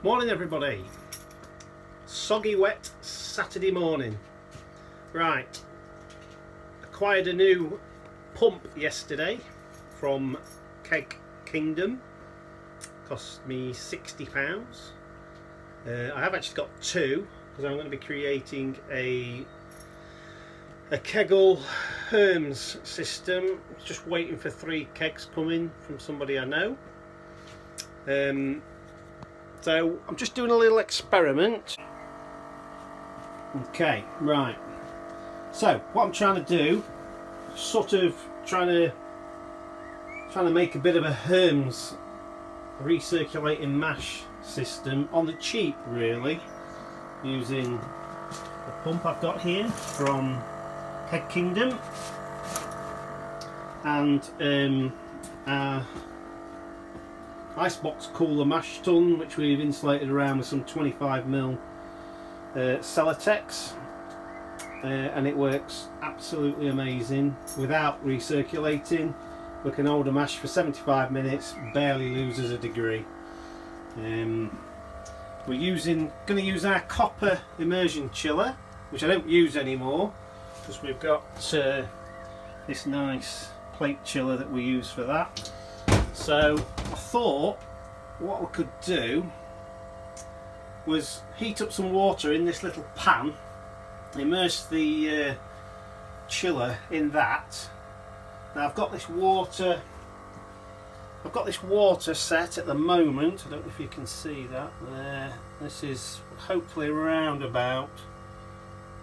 Morning everybody. Soggy wet Saturday morning. Right, acquired a new pump yesterday from Keg Kingdom. Cost me £60. I have actually got two because I'm going to be creating a Kegel HERMS system. Just waiting for 3 kegs coming from somebody I know. So I'm just doing a little experiment. Okay, right. So what I'm trying to do, sort of trying to make a bit of a HERMS recirculating mash system on the cheap, really, using the pump I've got here from Keg Kingdom and icebox cooler mash tun, which we've insulated around with some 25mm Celotex, and it works absolutely amazing without recirculating. We can hold a mash for 75 minutes, barely loses a degree. We're going to use our copper immersion chiller, which I don't use anymore because we've got this nice plate chiller that we use for that. So I thought what we could do was heat up some water in this little pan, immerse the chiller in that. Now I've got this water set at the moment. I don't know if you can see that there. This is hopefully around about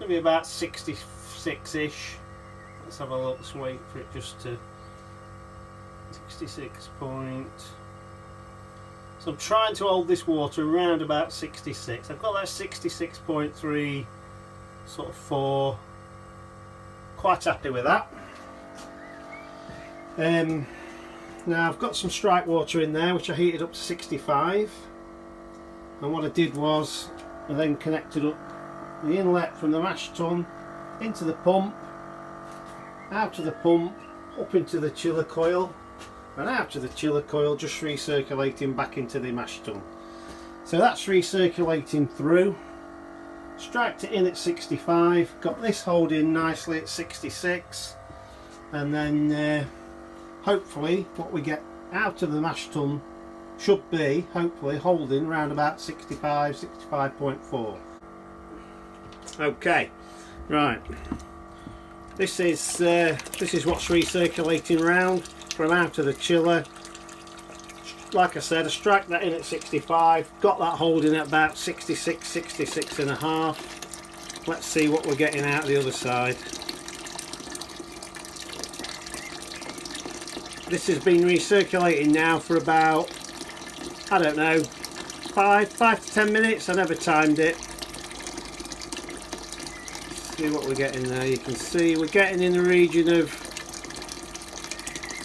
maybe about 66-ish. Let's have a look. Let's wait for it just to 66 point. So I'm trying to hold this water around about 66. I've got that 66.3 sort of 4. Quite happy with that. Now I've got some strike water in there which I heated up to 65, and what I did was I then connected up the inlet from the mash tun into the pump, out of the pump, up into the chiller coil, and out of the chiller coil, just recirculating back into the mash tun. So that's recirculating through. Striked it in at 65, got this holding nicely at 66, and then hopefully what we get out of the mash tun should be hopefully holding around about 65, 65.4. Okay, right. This is what's recirculating round from out of the chiller. Like I said, I struck that in at 65, got that holding at about 66, 66 and a half. Let's see what we're getting out the other side. This has been recirculating now for about, I don't know, 5 to 10 minutes. I never timed it. See what we're getting there. You can see we're getting in the region of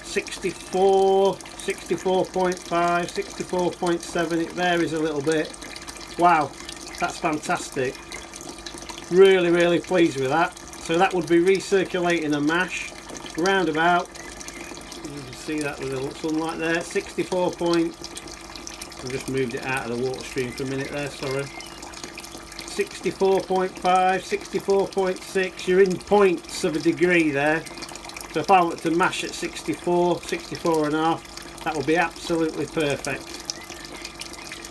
64, 64.5, 64.7. It varies a little bit. Wow, that's fantastic. Really pleased with that. So that would be recirculating a mash around about, you can see that with the sunlight there, 64 point, I just moved it out of the water stream for a minute there, sorry. 64.5, 64.6, you're in points of a degree there. So if I were to mash at 64, 64 and a half, that would be absolutely perfect.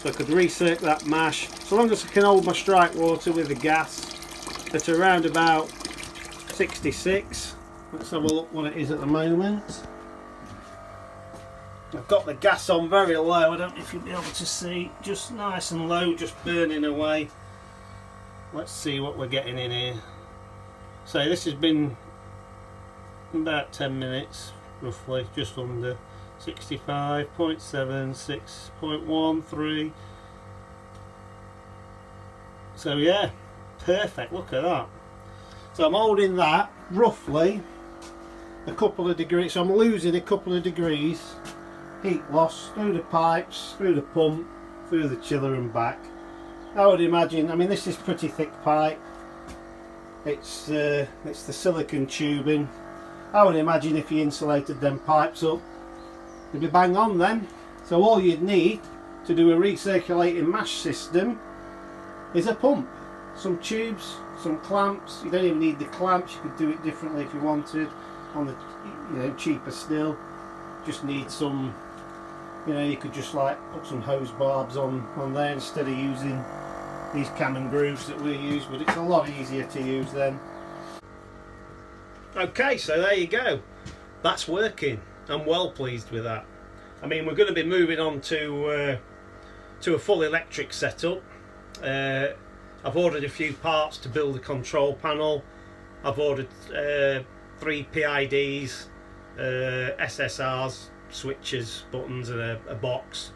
So I could recirc that mash, so long as I can hold my strike water with the gas at around about 66. Let's have a look what it is at the moment. I've got the gas on very low, I don't know if you'll be able to see, just nice and low, just burning away. Let's see what we're getting in here. So this has been about 10 minutes roughly, just under 65.7, 6.13. So yeah, perfect, look at that. So I'm holding that roughly a couple of degrees, so I'm losing a couple of degrees heat loss through the pipes, through the pump, through the chiller and back. I would imagine, I mean this is pretty thick pipe, it's the silicone tubing. I would imagine if you insulated them pipes up, they'd be bang on then. So all you'd need to do a recirculating mash system is a pump. Some tubes, some clamps. You don't even need the clamps, you could do it differently if you wanted, on the, you know, cheaper still. Just need some, you know, you could just like put some hose barbs on there instead of using these cam and grooves that we use, but it's a lot easier to use then. Okay, so there you go. That's working. I'm well pleased with that. I mean, we're going to be moving on to a full electric setup. I've ordered a few parts to build a control panel. I've ordered 3 PIDs, SSRs, switches, buttons, and a box.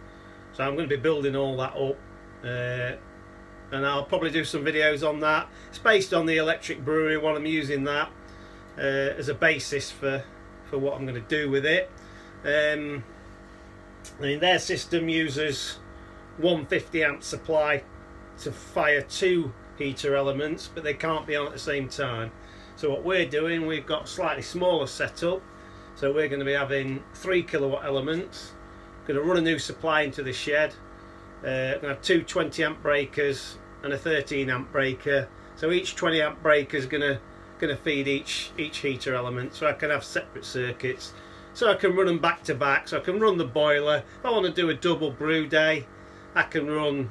So I'm going to be building all that up, and I'll probably do some videos on that. It's based on the electric brewery one. I'm using that as a basis for what I'm going to do with it. I mean, their system uses 150 amp supply to fire 2 heater elements, but they can't be on at the same time. So what we're doing, we've got a slightly smaller setup. So we're going to be having 3 kilowatt elements. Going to run a new supply into the shed. Going to have 2 20 amp breakers and a 13 amp breaker. So each 20 amp breaker is going to feed each heater element. So I can have separate circuits. So I can run them back to back. So I can run the boiler. If I want to do a double brew day, I can run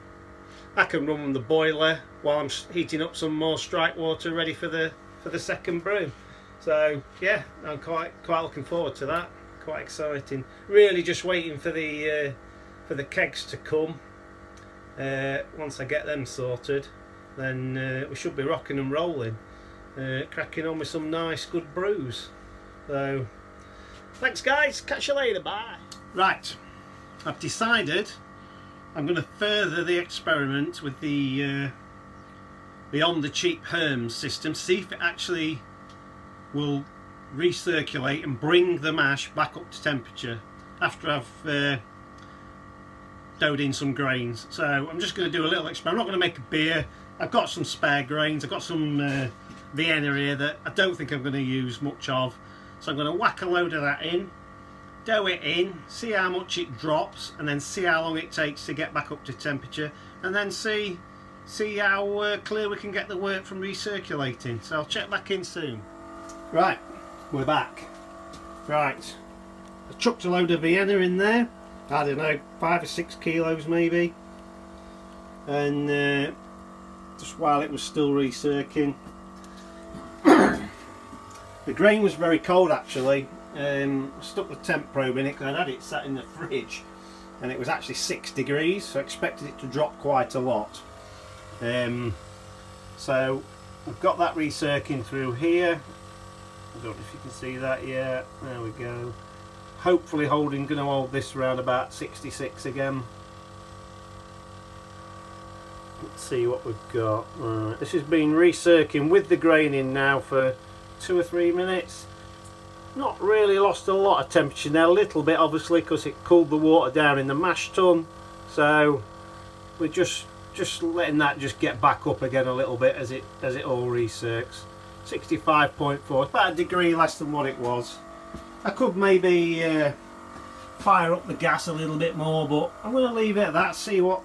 the boiler while I'm heating up some more strike water ready for the second brew. So yeah, I'm quite looking forward to that. Quite exciting. Really just waiting for the kegs to come. Once I get them sorted, then we should be rocking and rolling, cracking on with some nice good brews. So thanks guys, catch you later, bye. Right, I've decided I'm going to further the experiment with the on the cheap HERMS system, see if it actually will recirculate and bring the mash back up to temperature after I've doughed in some grains. So I'm just going to do a little experiment. I'm not going to make a beer. I've got some spare grains. I've got some Vienna here that I don't think I'm going to use much of. So I'm going to whack a load of that in, dough it in, see how much it drops, and then see how long it takes to get back up to temperature, and then see how clear we can get the work from recirculating. So I'll check back in soon. Right, we're back. Right, I chucked a load of Vienna in there, I don't know, 5 or 6 kilos maybe, and just while it was still recirculating. The grain was very cold actually. I stuck the temp probe in it because I'd had it sat in the fridge and it was actually 6 degrees, so I expected it to drop quite a lot. So I've got that recirculating through here. I don't know if you can see that yet. There we go. Hopefully going to hold this around about 66 again. Let's see what we've got. Right, this has been recirculating with the grain in now for 2 or 3 minutes. Not really lost a lot of temperature now, a little bit obviously because it cooled the water down in the mash tun. So we're just letting that just get back up again a little bit as it all recircs. 65.4, it's about a degree less than what it was. I could maybe fire up the gas a little bit more, but I'm going to leave it at that, see what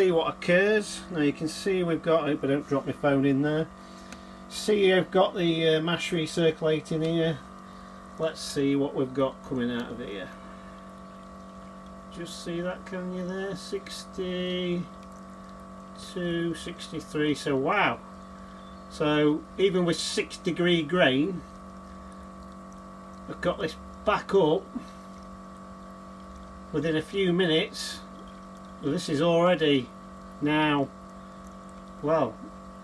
occurs. Now you can see we've got, I hope I don't drop my phone in there. See, I've got the mash recirculating here. Let's see what we've got coming out of here. Just see that, can you there? 62, 63, so wow. So even with 6 degree grain, I've got this back up within a few minutes. Well, this is already now, well,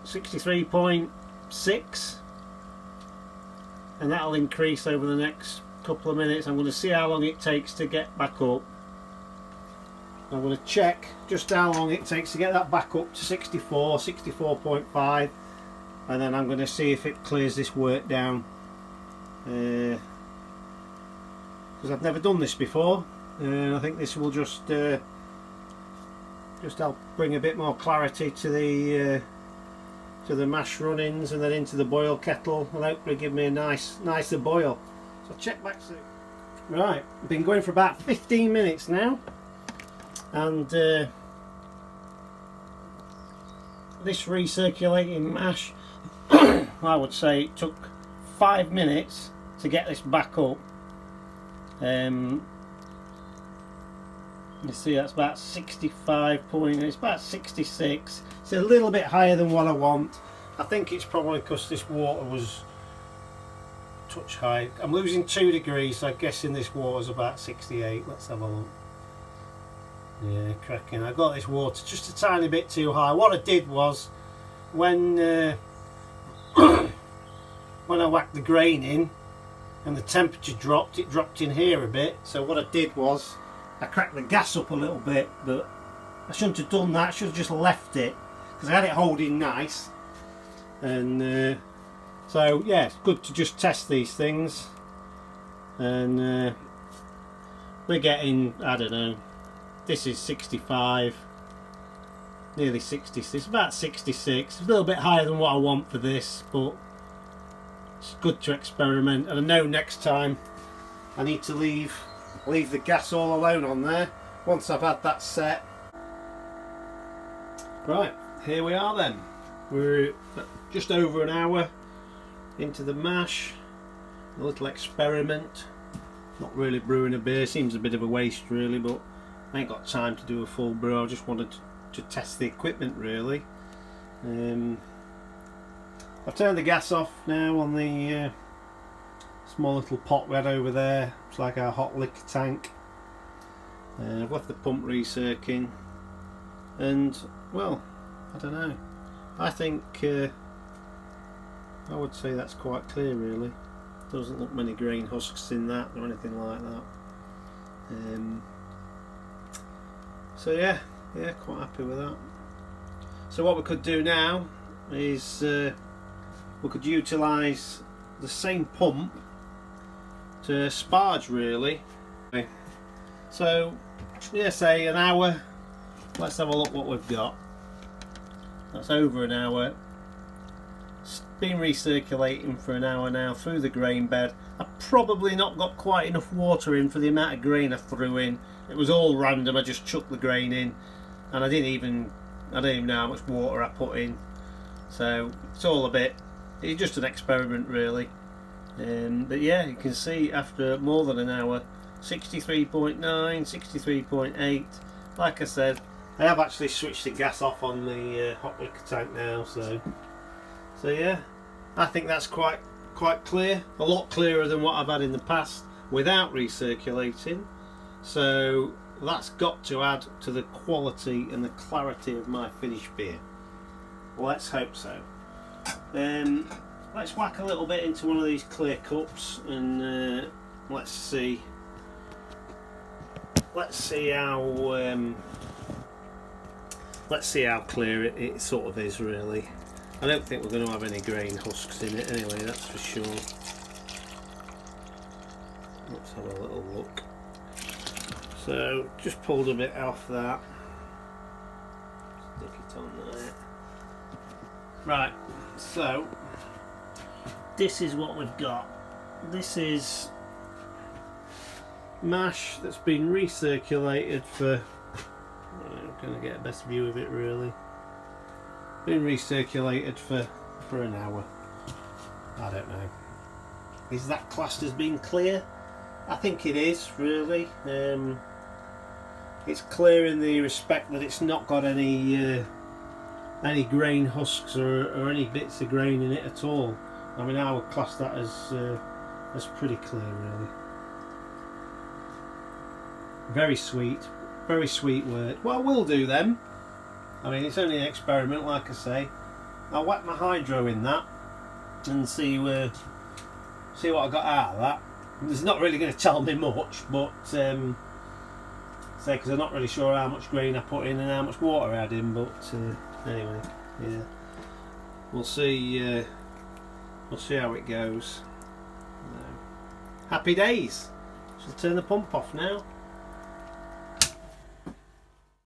63.6, and that'll increase over the next couple of minutes. I'm going to see how long it takes to get back up. I'm going to check just how long it takes to get that back up to 64, 64.5, and then I'm going to see if it clears this work down, because I've never done this before, and I think this will just help bring a bit more clarity to the mash run-ins and then into the boil kettle, and hopefully give me a nicer boil. So I'll check back soon. Right, I've been going for about 15 minutes now, and this recirculating mash, I would say it took 5 minutes to get this back up. You see that's about 65 point, it's about 66. It's a little bit higher than what I want. I think it's probably because this water was touch high. I'm losing 2 degrees, so I'm guessing this water's about 68. Let's have a look. Yeah, cracking. I got this water just a tiny bit too high. What I did was, when when I whacked the grain in and the temperature dropped, it dropped in here a bit. So what I did was I cracked the gas up a little bit, but I shouldn't have done that. I should have just left it, because I had it holding nice. And so yeah, it's good to just test these things. And we're getting, I don't know, this is 65, nearly 66, about 66. A little bit higher than what I want for this, but it's good to experiment. And I know next time I need to leave the gas all alone on there once I've had that set. Right, here we are then. We're just over an hour into the mash. A little experiment. Not really brewing a beer, seems a bit of a waste really, but I ain't got time to do a full brew. I just wanted to test the equipment really. I've turned the gas off now on the small little pot we had over there. It's like our hot liquor tank. I've left the pump recirculating, and well, I don't know, I think I would say that's quite clear really. Doesn't look many grain husks in that or anything like that. So yeah, quite happy with that. So what we could do now is we could utilise the same pump to sparge really. Okay. So yeah, say an hour. Let's have a look what we've got. That's over an hour. It's been recirculating for an hour now through the grain bed. I've probably not got quite enough water in for the amount of grain I threw in. It was all random. I just chucked the grain in, and I didn't even know how much water I put in. So it's all a bit. It's just an experiment really. But yeah, you can see after more than an hour, 63.9, 63.8. Like I said, I have actually switched the gas off on the hot liquor tank now. So yeah, I think that's quite clear. A lot clearer than what I've had in the past without recirculating. So that's got to add to the quality and the clarity of my finished beer. Let's hope so. Let's whack a little bit into one of these clear cups and let's see how clear it sort of is really. I don't think we're going to have any grain husks in it anyway, that's for sure. Let's have a little look. So just pulled a bit off that. Stick it on there. Right, so this is what we've got. This is mash that's been recirculated for, I'm going to get a best view of it really. Been recirculated for an hour. I don't know. Is that classed as being clear? I think it is really. It's clear in the respect that it's not got any grain husks or any bits of grain in it at all. I mean, I would class that as pretty clear really. Very sweet wort. What I will do then, I mean it's only an experiment like I say, I'll whack my hydro in that and see what I got out of that. It's not really going to tell me much, but say because I'm not really sure how much grain I put in and how much water I had in, but anyway, yeah, we'll see how it goes. Happy days. Shall turn the pump off now.